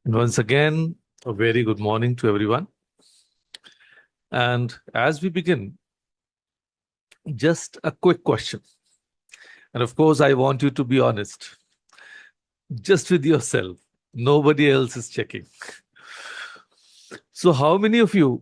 And once again, a very good morning to everyone. And as we begin, just a quick question. And of course, I want you to be honest, just with yourself. Nobody else is checking. So, how many of you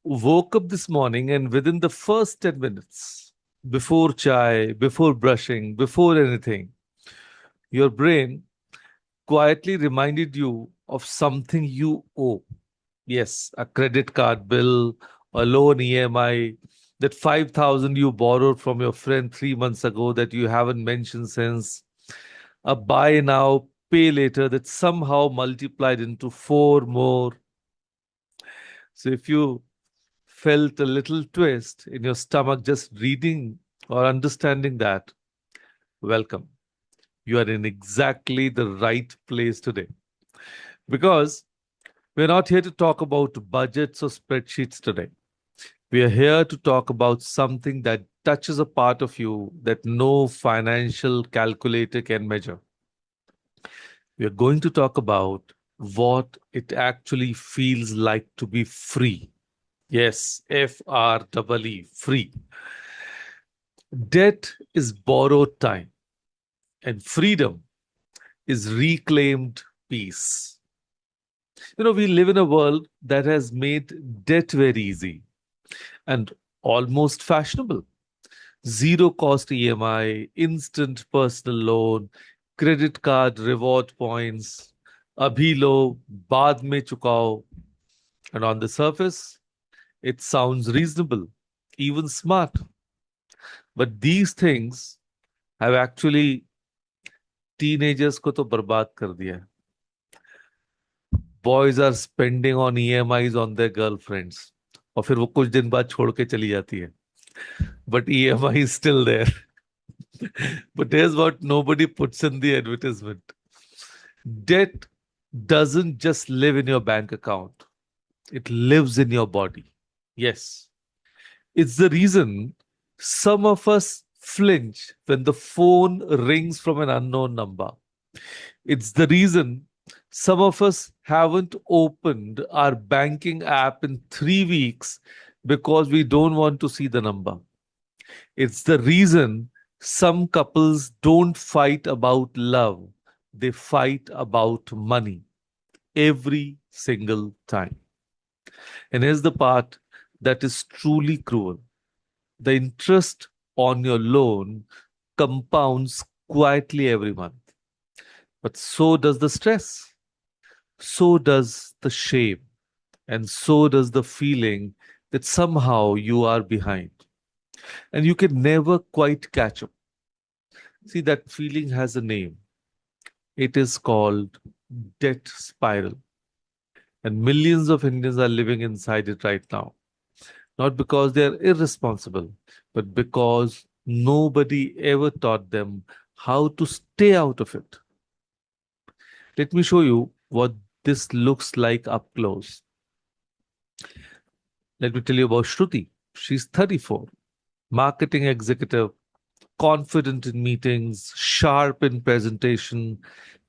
woke up this morning and within the first 10 minutes, before chai, before brushing, before anything, your brain quietly reminded you of something you owe? Yes, a credit card bill, a loan EMI, that 5,000 you borrowed from your friend 3 months ago that you haven't mentioned since, a buy now, pay later that somehow multiplied into four more. So if you felt a little twist in your stomach just reading or understanding that, welcome. You are in exactly the right place today. Because we're not here to talk about budgets or spreadsheets today. We are here to talk about something that touches a part of you that no financial calculator can measure. We are going to talk about what it actually feels like to be free. Yes, FREE, free. Debt is borrowed time, and freedom is reclaimed peace. We live in a world that has made debt very easy and almost fashionable. Zero cost EMI, instant personal loan, credit card reward points, abhi lo, baad mein chukao. And on the surface, it sounds reasonable, even smart. But these things have actually teenagers ko to barbad kar diya. Boys are spending on EMIs on their girlfriends. और फिर वो कुछ दिन बाद छोड़ के चली जाती है. But EMI is still there. But here's what nobody puts in the advertisement. Debt doesn't just live in your bank account. It lives in your body. Yes. It's the reason some of us flinch when the phone rings from an unknown number. It's the reason some of us haven't opened our banking app in 3 weeks because we don't want to see the number. It's the reason some couples don't fight about love, they fight about money every single time. And here's the part that is truly cruel: the interest on your loan compounds quietly every month. But so does the stress, so does the shame, and so does the feeling that somehow you are behind and you can never quite catch up. See, that feeling has a name. It is called debt spiral. And millions of Indians are living inside it right now. Not because they are irresponsible, but because nobody ever taught them how to stay out of it. Let me show you what this looks like up close. Let me tell you about Shruti. She's 34, marketing executive, confident in meetings, sharp in presentation.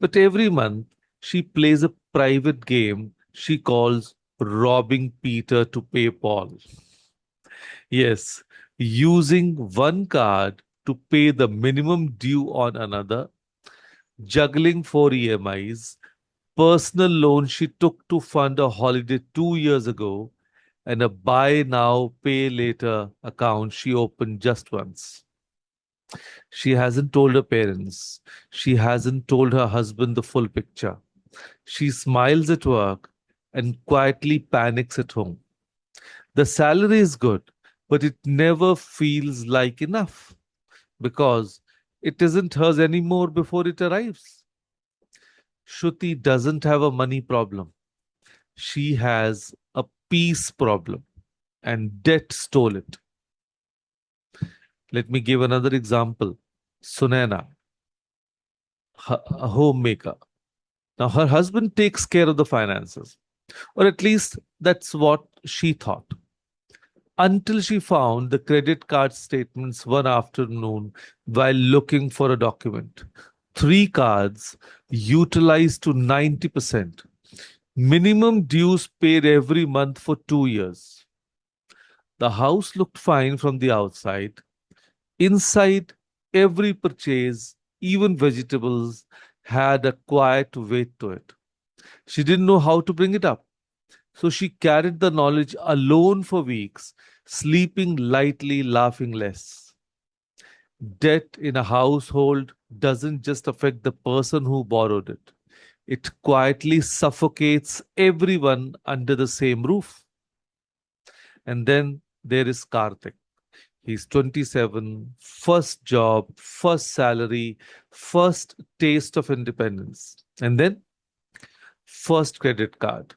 But every month, she plays a private game she calls robbing Peter to pay Paul. Yes, using one card to pay the minimum due on another, juggling 4 EMIs, personal loan she took to fund a holiday 2 years ago, and a buy now, pay later account she opened just once. She hasn't told her parents. She hasn't told her husband the full picture. She smiles at work and quietly panics at home. The salary is good, but it never feels like enough because it isn't hers anymore before it arrives. Shruti doesn't have a money problem. She has a peace problem, and debt stole it. Let me give another example. Sunena, a homemaker. Now, her husband takes care of the finances, or at least that's what she thought, until she found the credit card statements one afternoon while looking for a document. Three cards utilized to 90%. Minimum dues paid every month for 2 years. The house looked fine from the outside. Inside, every purchase, even vegetables, had a quiet weight to it. She didn't know how to bring it up. So she carried the knowledge alone for weeks, sleeping lightly, laughing less. Debt in a household doesn't just affect the person who borrowed it, it quietly suffocates everyone under the same roof. And then there is Karthik. He's 27, first job, first salary, first taste of independence. And then first credit card.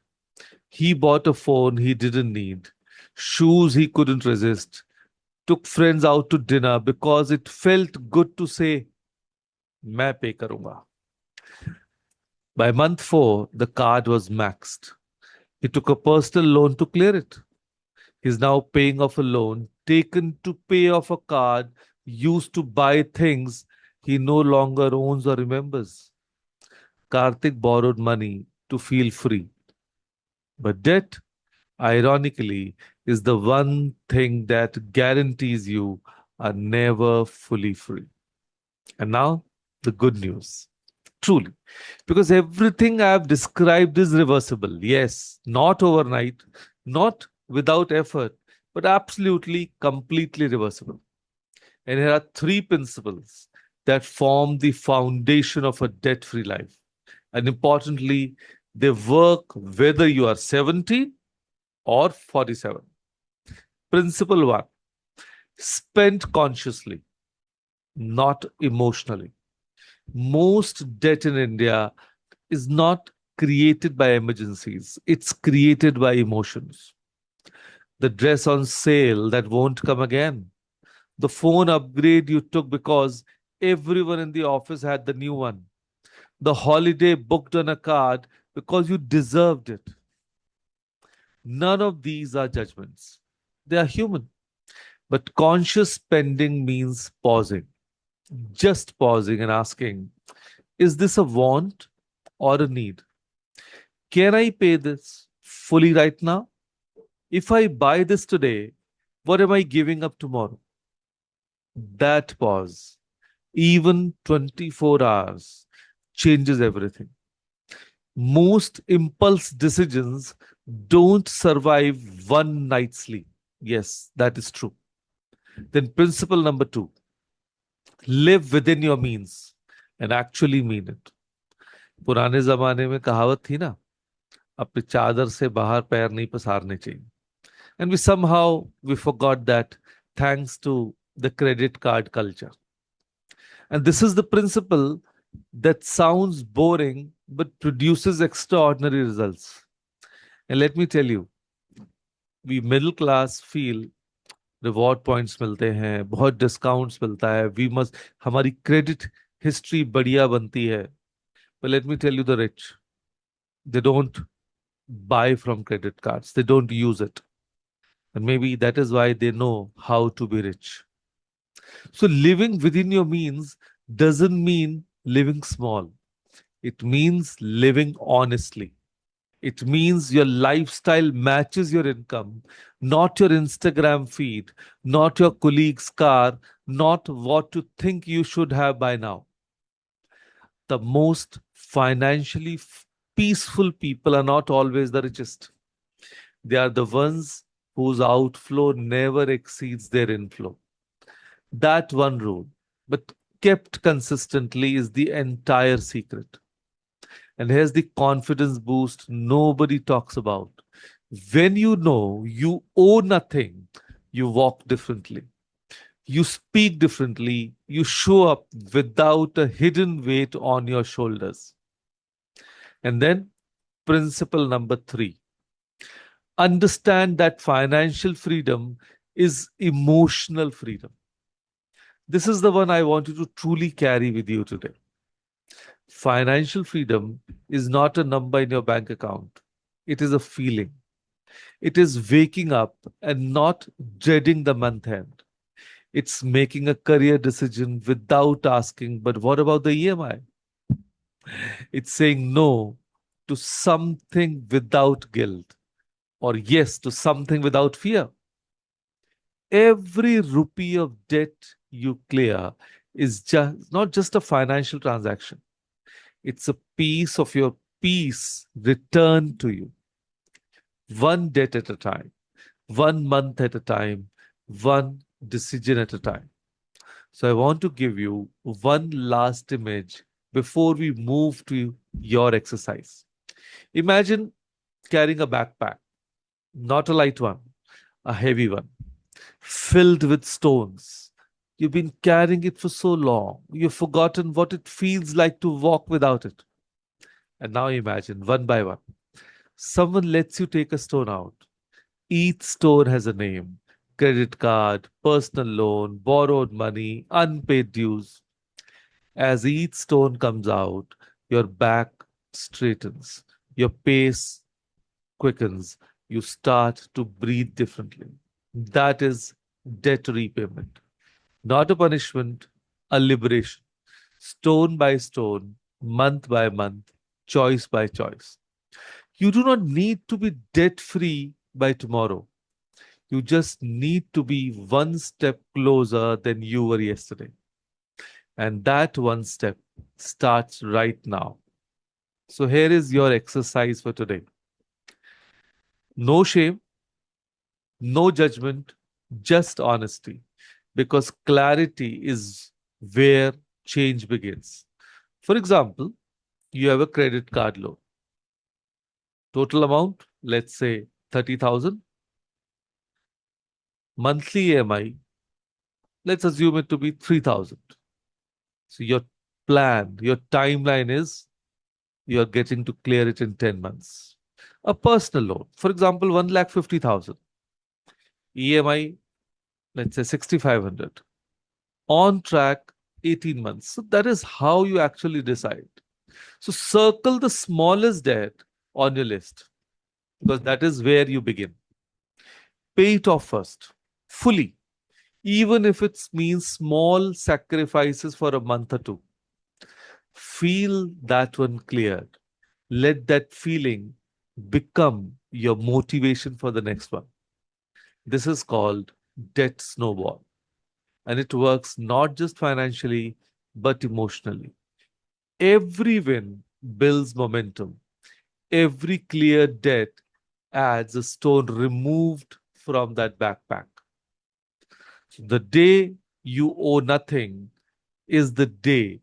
He bought a phone he didn't need, shoes he couldn't resist, took friends out to dinner because it felt good to say, मैं पे करूंगा. By month four, the card was maxed. He took a personal loan to clear it. He's now paying off a loan taken to pay off a card used to buy things he no longer owns or remembers. Karthik borrowed money to feel free. But debt, ironically, is the one thing that guarantees you are never fully free. And now, the good news. Truly. Because everything I have described is reversible. Yes, not overnight, not without effort, but absolutely, completely reversible. And here are three principles that form the foundation of a debt free life. And importantly, they work whether you are 17 or 47. Principle one, spend consciously, not emotionally. Most debt in India is not created by emergencies, it's created by emotions. The dress on sale that won't come again, the phone upgrade you took because everyone in the office had the new one, the holiday booked on a card because you deserved it. None of these are judgments, they are human. But conscious spending means pausing, just pausing and asking, is this a want or a need? Can I pay this fully right now? If I buy this today, what am I giving up tomorrow? That pause, even 24 hours, changes everything. Most impulse decisions don't survive one night's sleep. Yes, that is true. Then, principle number two, live within your means and actually mean it. पुराने जमाने में कहावत थी ना, अपनी चादर से बाहर पैर नहीं पसारने चाहिए. And we somehow we forgot that thanks to the credit card culture. And this is the principle that sounds boring but produces extraordinary results. And let me tell you, we middle class feel reward points मिलते हैं, बहुत discounts मिलता है, we must, हमारी credit history बढ़िया बनती है. But let me tell you, the rich, they don't buy from credit cards, they don't use it. And maybe that is why they know how to be rich. So living within your means doesn't mean living small. It means living honestly. It means your lifestyle matches your income, not your Instagram feed, not your colleague's car, not what you think you should have by now. The most financially peaceful people are not always the richest. They are the ones whose outflow never exceeds their inflow. That one rule, but kept consistently, is the entire secret. And here's the confidence boost nobody talks about. When you know you owe nothing, you walk differently. You speak differently. You show up without a hidden weight on your shoulders. And then, principle number three, understand that financial freedom is emotional freedom. This is the one I want you to truly carry with you today. Financial freedom is not a number in your bank account, it is a feeling. It is waking up and not dreading the month end. It's making a career decision without asking, but what about the EMI? It's saying no to something without guilt, or yes, to something without fear. Every rupee of debt you clear is just not just a financial transaction. It's a piece of your peace returned to you, one debt at a time, one month at a time, one decision at a time. So I want to give you one last image before we move to your exercise. Imagine carrying a backpack, not a light one, a heavy one, filled with stones. You've been carrying it for so long, you've forgotten what it feels like to walk without it. And now imagine, one by one, someone lets you take a stone out. Each stone has a name: credit card, personal loan, borrowed money, unpaid dues. As each stone comes out, your back straightens, your pace quickens, you start to breathe differently. That is debt repayment, not a punishment, a liberation. Stone by stone, month by month, choice by choice. You do not need to be debt free by tomorrow. You just need to be one step closer than you were yesterday. And that one step starts right now. So here is your exercise for today. No shame, no judgment, just honesty. Because clarity is where change begins. For example, you have a credit card loan. Total amount, let's say 30,000. Monthly EMI, let's assume it to be 3,000. So your plan, your timeline is you're getting to clear it in 10 months. A personal loan, for example, 1,50,000. EMI, let's say 6,500. On track, 18 months. So that is how you actually decide. So circle the smallest debt on your list because that is where you begin. Pay it off first, fully, even if it means small sacrifices for a month or two. Feel that one cleared. Let that feeling become your motivation for the next one. This is called debt snowball. And it works not just financially, but emotionally. Every win builds momentum. Every cleared debt adds a stone removed from that backpack. The day you owe nothing is the day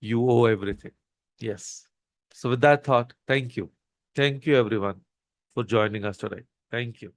you owe everything. Yes. So, with that thought, thank you. Thank you, everyone, for joining us today. Thank you.